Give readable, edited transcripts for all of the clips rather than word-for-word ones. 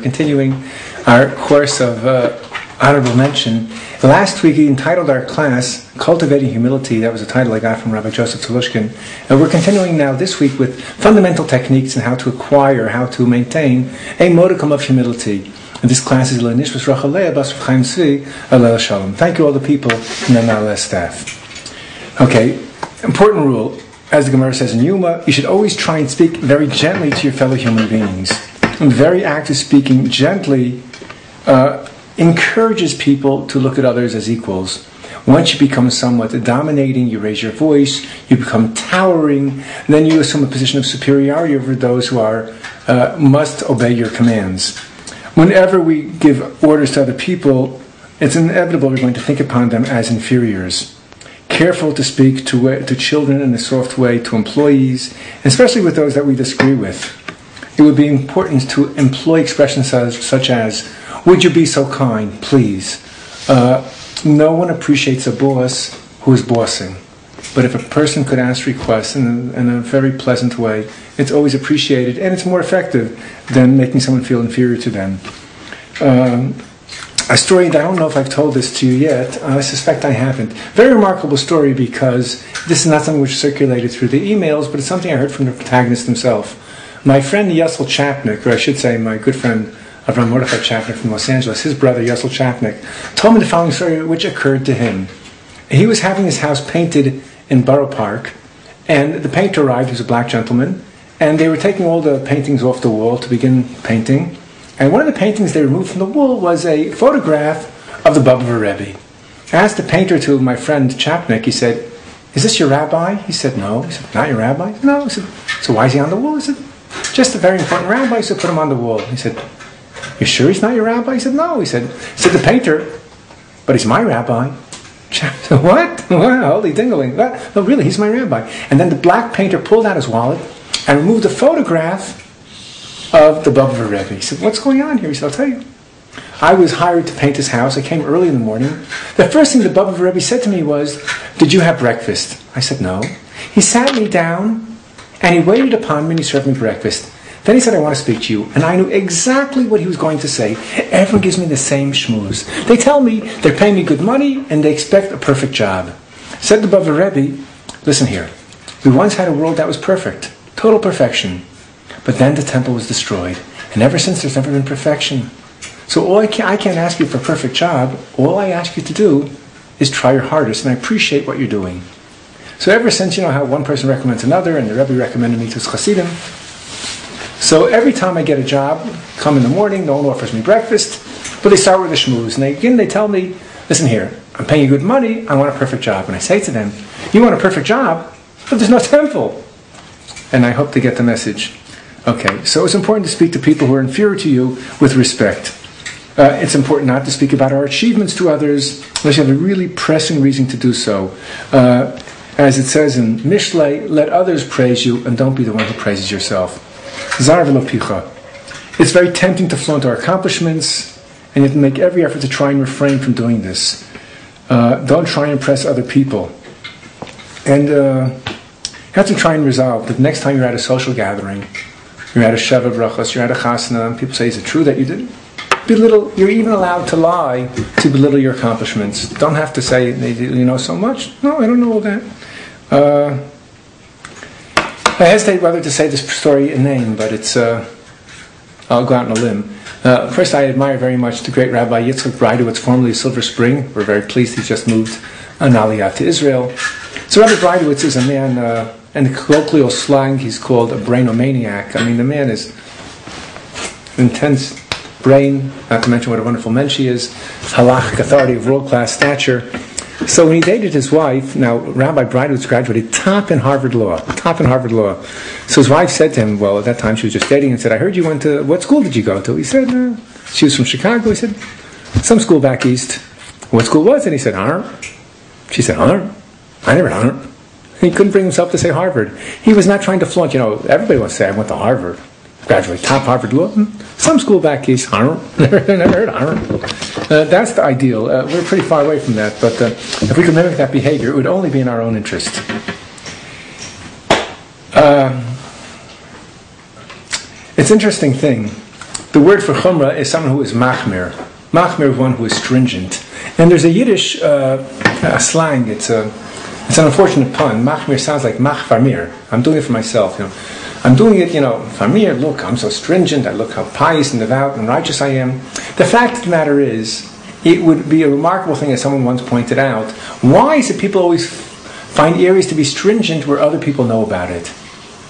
continuing our course of honorable mention. Last week we entitled our class Cultivating Humility. That was a title I got from Rabbi Joseph Telushkin. And we're continuing now this week with fundamental techniques and how to acquire, how to maintain a modicum of humility. And this class is Lenishvus Rachalea Bas Chaim Tzvi Alel Shalom. Thank you all the people in the Na'aleh staff. Okay, important rule. As the Gemara says in Yuma, you should always try and speak very gently to your fellow human beings. And very active speaking gently encourages people to look at others as equals. Once you become somewhat dominating, you raise your voice, you become towering, then you assume a position of superiority over those who must obey your commands. Whenever we give orders to other people, it's inevitable we're going to think upon them as inferiors. Careful to speak to children in a soft way, to employees, especially with those that we disagree with. It would be important to employ expressions such as, "Would you be so kind, please?" No one appreciates a boss who is bossing. But if a person could ask requests in a very pleasant way, it's always appreciated, and it's more effective than making someone feel inferior to them. A story that I don't know if I've told this to you yet. I suspect I haven't. Very remarkable story because this is not something which circulated through the emails, but it's something I heard from the protagonist himself. My friend Yessel Chapnick, or I should say my good friend Avram Mordechai Chapnick from Los Angeles, his brother Yessel Chapnick, told me the following story which occurred to him. He was having his house painted in Borough Park, and the painter arrived, he was a black gentleman, and they were taking all the paintings off the wall to begin painting. And one of the paintings they removed from the wall was a photograph of the Baba Rebbe. I asked the painter to my friend Chapnick, he said, "Is this your rabbi?" He said, "No." He said, "Not your rabbi?" "No." He said, "So why is he on the wall?" He said, "Just a very important rabbi, so put him on the wall." He said, "You sure he's not your rabbi?" He said, "No." He said, "The painter, but he's my rabbi." Chapnick said, "What? Holy dingling. What? No, really, he's my rabbi." And then the black painter pulled out his wallet and removed a photograph of the Baba Rebbe. He said, "What's going on here?" He said, "I'll tell you. I was hired to paint his house. I came early in the morning. The first thing the Baba Rebbe said to me was, 'Did you have breakfast?' I said, 'No.' He sat me down and he waited upon me and he served me breakfast. Then he said, 'I want to speak to you.' And I knew exactly what he was going to say. Everyone gives me the same schmooze. They tell me they're paying me good money and they expect a perfect job." Said the Baba Rebbe, "Listen here. We once had a world that was perfect. Total perfection. But then the temple was destroyed. And ever since, there's never been perfection. So I can't ask you for a perfect job. All I ask you to do is try your hardest. And I appreciate what you're doing." So ever since, you know how one person recommends another, and the Rebbe recommended me to his Hasidim. So every time I get a job, come in the morning, no one offers me breakfast, but they start with a schmooze. And they tell me, "Listen here, I'm paying you good money, I want a perfect job." And I say to them, "You want a perfect job? But there's no temple." And I hope to get the message. Okay, so it's important to speak to people who are inferior to you with respect. It's important not to speak about our achievements to others unless you have a really pressing reason to do so. As it says in Mishlei, let others praise you and don't be the one who praises yourself. Zar v'lo picha. It's very tempting to flaunt our accomplishments, and you have to make every effort to try and refrain from doing this. Don't try and impress other people. And you have to try and resolve that next time you're at a social gathering, you're at a Sheva Brachos, you're at a Chasna, and people say, "Is it true that you didn't?" You're even allowed to lie to belittle your accomplishments. Don't have to say, "You know so much." "No, I don't know all that." I hesitate whether to say this story in name, but I'll go out on a limb. First, I admire very much the great Rabbi Yitzchak Breidowitz, formerly of Silver Spring. We're very pleased he's just moved an Aliyah to Israel. So Rabbi Breidowitz is a man, in colloquial slang, he's called a brainomaniac. I mean, the man is intense brain, not to mention what a wonderful mensch he is, halachic authority of world-class stature. So when he dated his wife, now Rabbi Breidowitz graduated top in Harvard Law. So his wife said to him, well, at that time she was just dating, and said, "I heard you went to, what school did you go to?" He said, she was from Chicago. He said, "Some school back east." "What school was it?" He said, "Harvard." She said, "Harvard? I never Harvard." He couldn't bring himself to say Harvard. He was not trying to flaunt, everybody wants to say, "I went to Harvard." Graduate top Harvard Law. Some school back east. Harvard. Never heard of Harvard. That's the ideal. We're pretty far away from that, but if we could mimic that behavior, it would only be in our own interest. It's an interesting thing. The word for chumrah is someone who is machmir. Machmir is one who is stringent. And there's a Yiddish slang. It's an unfortunate pun. Machmir sounds like mach farmir. I'm doing it for myself. I'm doing it, farmir. Look, I'm so stringent. I look how pious and devout and righteous I am. The fact of the matter is, it would be a remarkable thing, as someone once pointed out. Why is it people always find areas to be stringent where other people know about it?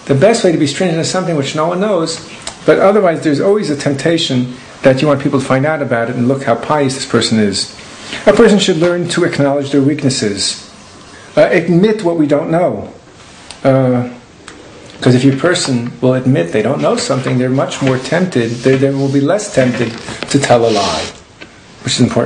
The best way to be stringent is something which no one knows, but otherwise there's always a temptation that you want people to find out about it and look how pious this person is. A person should learn to acknowledge their weaknesses. Admit what we don't know. Because if your person will admit they don't know something, they're much more tempted, they will be less tempted to tell a lie, which is important.